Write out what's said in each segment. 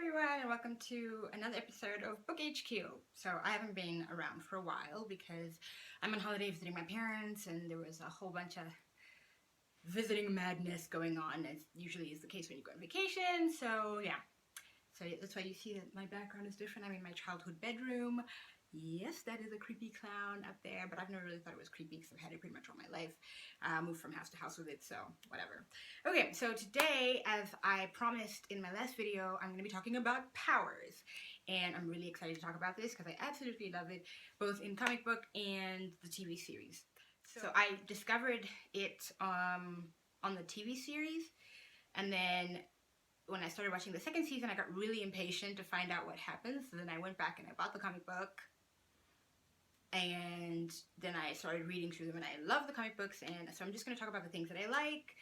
everyone, and welcome to another episode of Book HQ. So I haven't been around for a while because I'm on holiday visiting my parents, and there was a whole bunch of visiting madness going on, as usually is the case when you go on vacation. So yeah, that's why you see that my background is different. I'm in my childhood bedroom. Yes, that is a creepy clown up there, but I've never really thought it was creepy because I've had it pretty much all my life. Moved from house to house with it, so whatever. Okay, so today, as I promised in my last video, I'm going to be talking about powers. And I'm really excited to talk about this because I absolutely love it, both in comic book and the TV series. So I discovered it on the TV series, and then when I started watching the second season, I got really impatient to find out what happens. So then I went back and I bought the comic book. And then I started reading through them, and I love the comic books. And so I'm just going to talk about the things that I like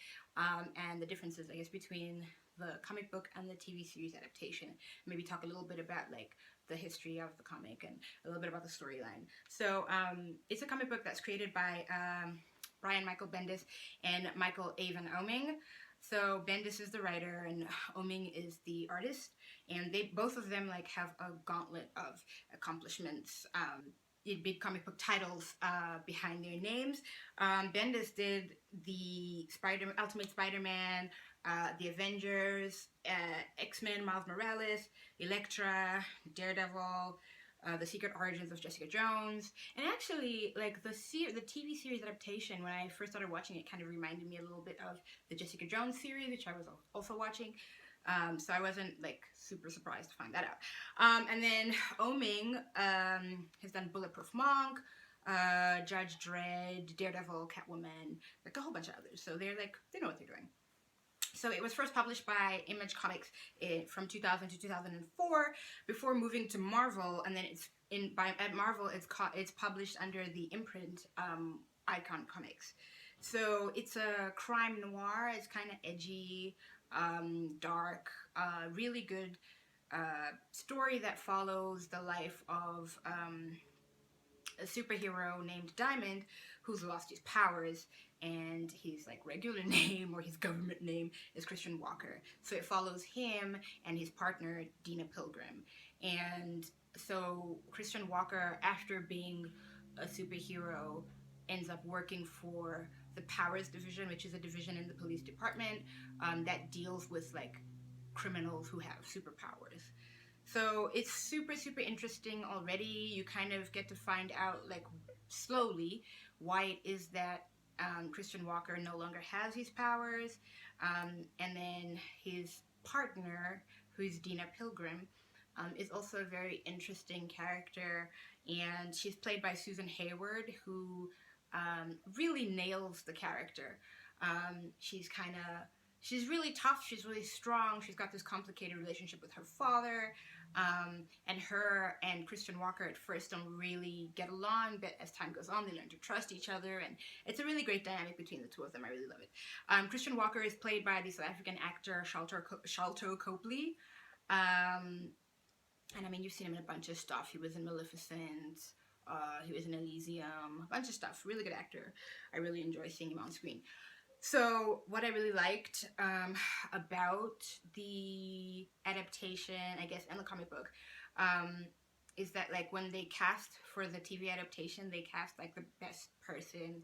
and the differences, I guess, between the comic book and the TV series adaptation. Maybe talk a little bit about like the history of the comic and a little bit about the storyline. So it's a comic book that's created by Brian Michael Bendis and Michael Avon Oeming. So Bendis is the writer and Oeming is the artist, and they both of them like have a gauntlet of accomplishments. Big comic book titles behind their names. Bendis did the Ultimate Spider-Man, the Avengers, X-Men, Miles Morales, Elektra, Daredevil, the Secret Origins of Jessica Jones. And actually, like the TV series adaptation, when I first started watching it, kind of reminded me a little bit of the Jessica Jones series, which I was also watching. So I wasn't like super surprised to find that out. And then Oeming has done Bulletproof Monk, Judge Dredd, Daredevil, Catwoman, like a whole bunch of others. So they know what they're doing. So it was first published by Image Comics from 2000 to 2004 before moving to Marvel, and then at Marvel it's published under the imprint Icon Comics. So it's a crime noir. It's kind of edgy, dark, really good story that follows the life of a superhero named Diamond who's lost his powers, and his like regular name or his government name is Christian Walker. So it follows him and his partner Dina Pilgrim. And so Christian Walker, after being a superhero, ends up working for the Powers Division, which is a division in the police department that deals with like criminals who have superpowers. So it's super interesting already. You kind of get to find out like slowly why it is that Christian Walker no longer has his powers, and then his partner, who's Dina Pilgrim, is also a very interesting character, and she's played by Susan Hayward, who really nails the character. She's really tough, she's really strong, she's got this complicated relationship with her father, and her and Christian Walker at first don't really get along, but as time goes on they learn to trust each other, and it's a really great dynamic between the two of them. I really love it. Christian Walker is played by the South African actor Sharlto Copley, and I mean, you've seen him in a bunch of stuff. He was in Maleficent, he was in Elysium, a bunch of stuff. Really good actor. I really enjoy seeing him on screen. So what I really liked about the adaptation, I guess, and the comic book, is that like when they cast for the TV adaptation, they cast like the best person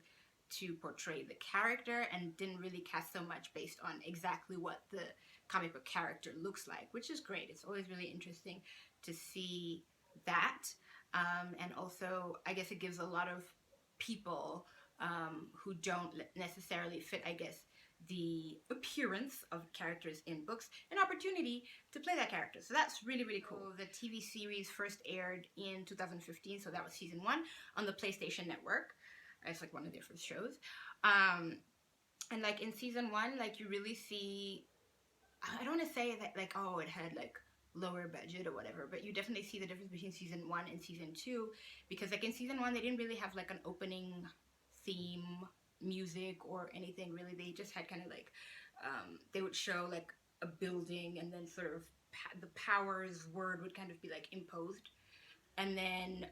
to portray the character and didn't really cast so much based on exactly what the comic book character looks like, which is great. It's always really interesting to see that. And also, I guess it gives a lot of people who don't necessarily fit, I guess, the appearance of characters in books, an opportunity to play that character. So that's really cool. So the TV series first aired in 2015, so that was season 1 on the PlayStation Network. It's like one of their first shows. And like in season 1, like you really see, I don't want to say that like, oh, it had like lower budget or whatever, but you definitely see the difference between season 1 and season 2, because like in season 1 they didn't really have like an opening theme music or anything really. They just had kind of like they would show like a building, and then sort of the powers word would kind of be like imposed, and then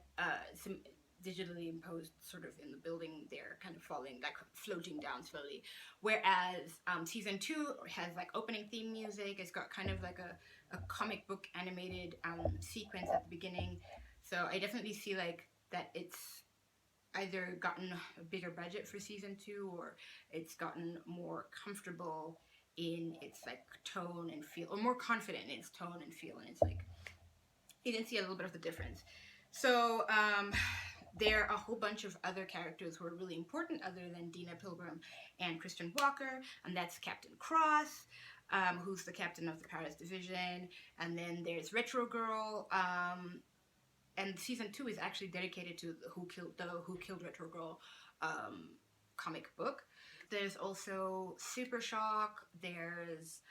digitally imposed sort of in the building. They're kind of falling, like floating down slowly. Whereas season 2 has like opening theme music. It's got kind of like a comic book animated sequence at the beginning. So I definitely see like that it's either gotten a bigger budget for season 2, or it's gotten more comfortable in its like tone and feel, or more confident in its tone and feel, and it's like you can see a little bit of the difference. So there are a whole bunch of other characters who are really important other than Dina Pilgrim and Christian Walker, and that's Captain Cross, who's the captain of the Paris Division, and then there's Retro Girl, and season 2 is actually dedicated to the Who Killed Retro Girl comic book. There's also Super Shock, there's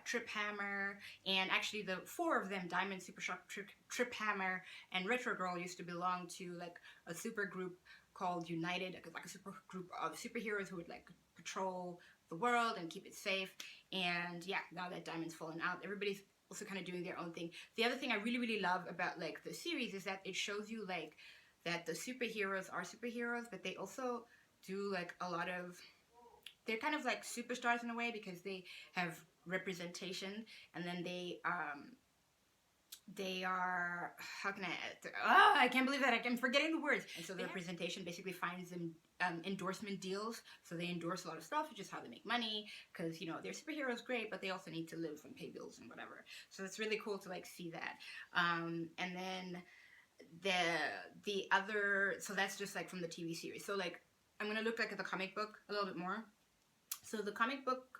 Trip Hammer, and actually the 4 of them, Diamond, Super Shock, Trip Hammer, and Retro Girl, used to belong to like a super group called United, like a super group of superheroes who would like patrol the world and keep it safe. And yeah, now that Diamond's fallen out, everybody's also kind of doing their own thing. The other thing I really love about like the series is that it shows you like that the superheroes are superheroes, but they also do like a lot of, they're kind of like superstars in a way because they have representation, and then they are, how can I can't believe that I'm forgetting the words. And so the representation basically finds them endorsement deals, so they endorse a lot of stuff, which is how they make money, because you know they're superheroes, great, but they also need to live and pay bills and whatever. So it's really cool to like see that. And then the other, so that's just like from the TV series. So like I'm gonna look like at the comic book a little bit more. So the comic book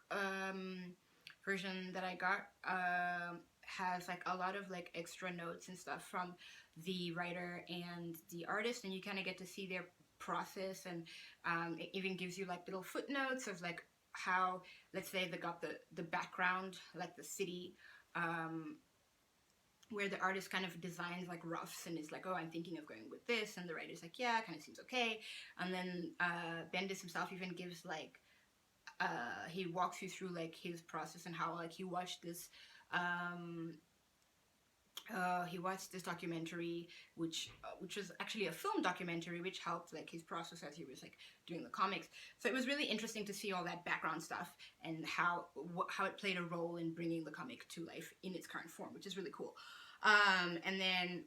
version that I got has like a lot of like extra notes and stuff from the writer and the artist, and you kind of get to see their process, and it even gives you like little footnotes of like how, let's say they got the background, like the city, where the artist kind of designs like roughs and is like, oh, I'm thinking of going with this, and the writer's like, yeah, kind of seems okay. And then Bendis himself even gives like he walks you through like his process and how like he watched this documentary, which was actually a film documentary, which helped like his process as he was like doing the comics. So it was really interesting to see all that background stuff and how it played a role in bringing the comic to life in its current form, which is really cool. And then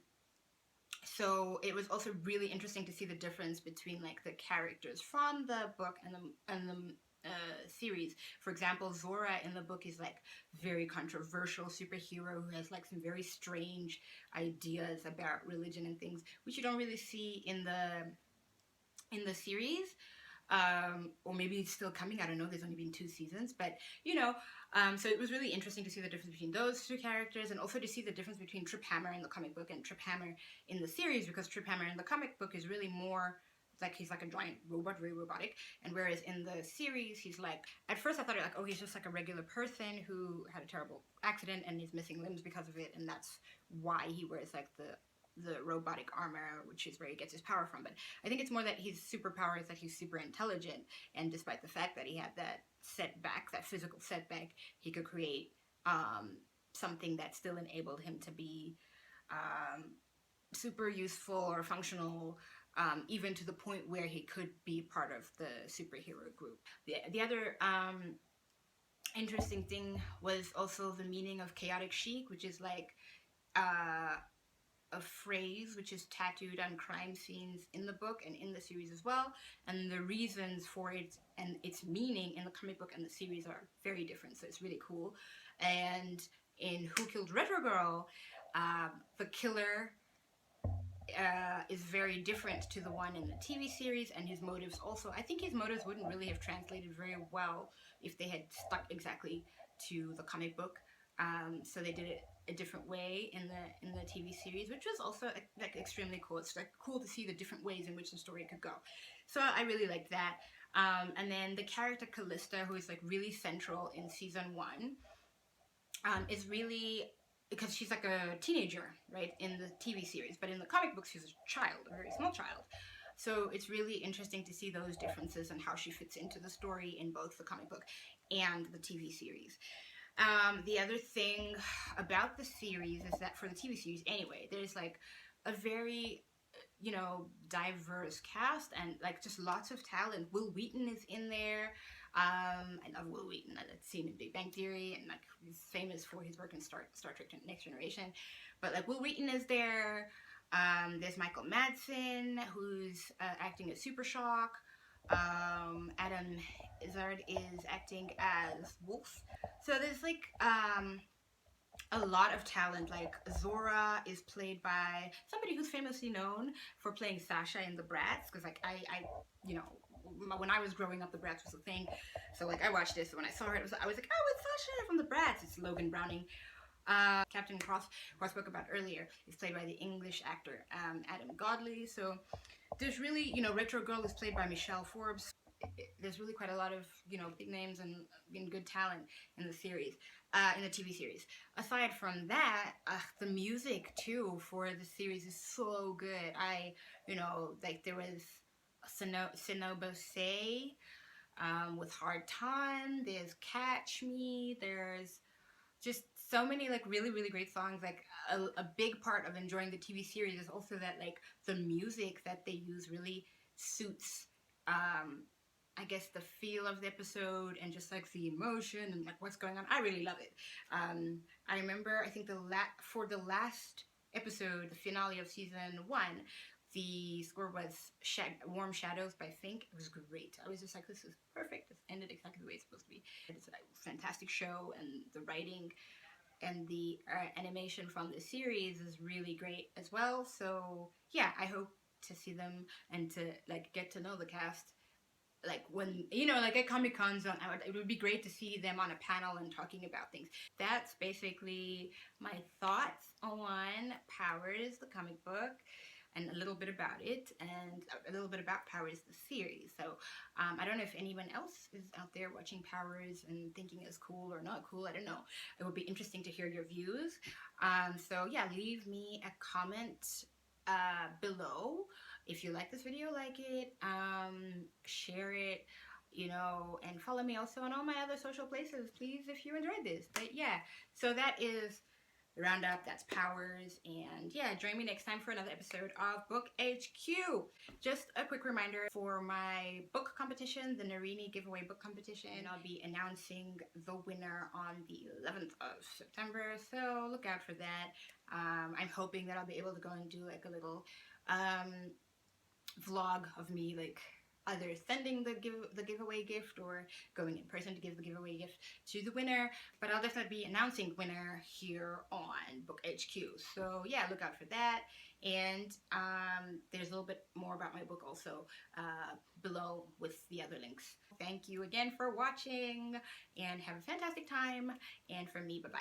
so it was also really interesting to see the difference between like the characters from the book and the series. For example, Zora in the book is like very controversial superhero who has like some very strange ideas about religion and things, which you don't really see in the series. Or maybe it's still coming, I don't know, there's only been 2 seasons, but you know, so it was really interesting to see the difference between those 2 characters, and also to see the difference between Trip Hammer in the comic book and Trip Hammer in the series, because Trip Hammer in the comic book is really more like he's like a giant robot, very robotic, and whereas in the series he's like, at first I thought like, oh, he's just like a regular person who had a terrible accident and is missing limbs because of it, and that's why he wears like the robotic armor, which is where he gets his power from. But I think it's more that his superpower is that he's super intelligent, and despite the fact that he had that setback, that physical setback, he could create something that still enabled him to be super useful or functional, even to the point where he could be part of the superhero group. The other interesting thing was also the meaning of chaotic chic, which is like a phrase which is tattooed on crime scenes in the book and in the series as well, and the reasons for it and its meaning in the comic book and the series are very different, so it's really cool. And in Who Killed Retro Girl, the killer is very different to the one in the TV series, and his motives also, I think his motives wouldn't really have translated very well if they had stuck exactly to the comic book. So they did it a different way in the TV series, which was also like extremely cool. It's like cool to see the different ways in which the story could go. So I really liked that. And then the character Callista, who is like really central in season 1, is really, because she's like a teenager, right, in the TV series, but in the comic books she's a child, a very small child. So it's really interesting to see those differences and how she fits into the story in both the comic book and the TV series. The other thing about the series is that for the TV series anyway, there's like a very you know, diverse cast and like just lots of talent. Will Wheaton is in there. I love Will Wheaton. I've seen in Big Bang Theory, and like he's famous for his work in Star Trek Next Generation. But like Will Wheaton is there. There's Michael Madsen, who's acting as Super Shock. Adam Izzard is acting as Wolf. So there's like a lot of talent. Like Zora is played by somebody who's famously known for playing Sasha in The Bratz, because like I, you know, when I was growing up, The Bratz was a thing. So like I watched this, when I saw her, I was like, oh, it's Sasha from The Bratz. It's Logan Browning. Captain Cross, who I spoke about earlier, is played by the English actor Adam Godley. So there's really, you know, Retro Girl is played by Michelle Forbes. There's really quite a lot of, you know, big names and good talent in the series, in the TV series. Aside from that, the music too for the series is so good. You know, like there was Sinobose with Hard Time. There's Catch Me. There's just so many like really great songs. Like a big part of enjoying the TV series is also that like the music that they use really suits I guess the feel of the episode and just like the emotion and like what's going on. I really love it. I remember, I think for the last episode, the finale of season 1, the score was Warm Shadows by Fink. It was great. I was just like, this is perfect. This ended exactly the way it's supposed to be. It's a fantastic show, and the writing and the animation from the series is really great as well. So yeah, I hope to see them and to like get to know the cast. Like when, you know, like at Comic Cons, it would be great to see them on a panel and talking about things. That's basically my thoughts on Powers, the comic book, and a little bit about it, and a little bit about Powers, the series. So I don't know if anyone else is out there watching Powers and thinking it's cool or not cool. I don't know. It would be interesting to hear your views. So yeah, leave me a comment below. If you like this video, like it, share it, you know, and follow me also on all my other social places, please, if you enjoyed this. But yeah, so that is the roundup. That's Powers. And yeah, join me next time for another episode of Book HQ. Just a quick reminder for my book competition, the Narinhi giveaway book competition. I'll be announcing the winner on the 11th of September, so look out for that. I'm hoping that I'll be able to go and do like a little vlog of me like either sending the giveaway gift or going in person to give the giveaway gift to the winner. But I'll definitely be announcing winner here on Book HQ. So yeah, look out for that. And there's a little bit more about my book also below with the other links. Thank you again for watching, and have a fantastic time. And from me, bye-bye.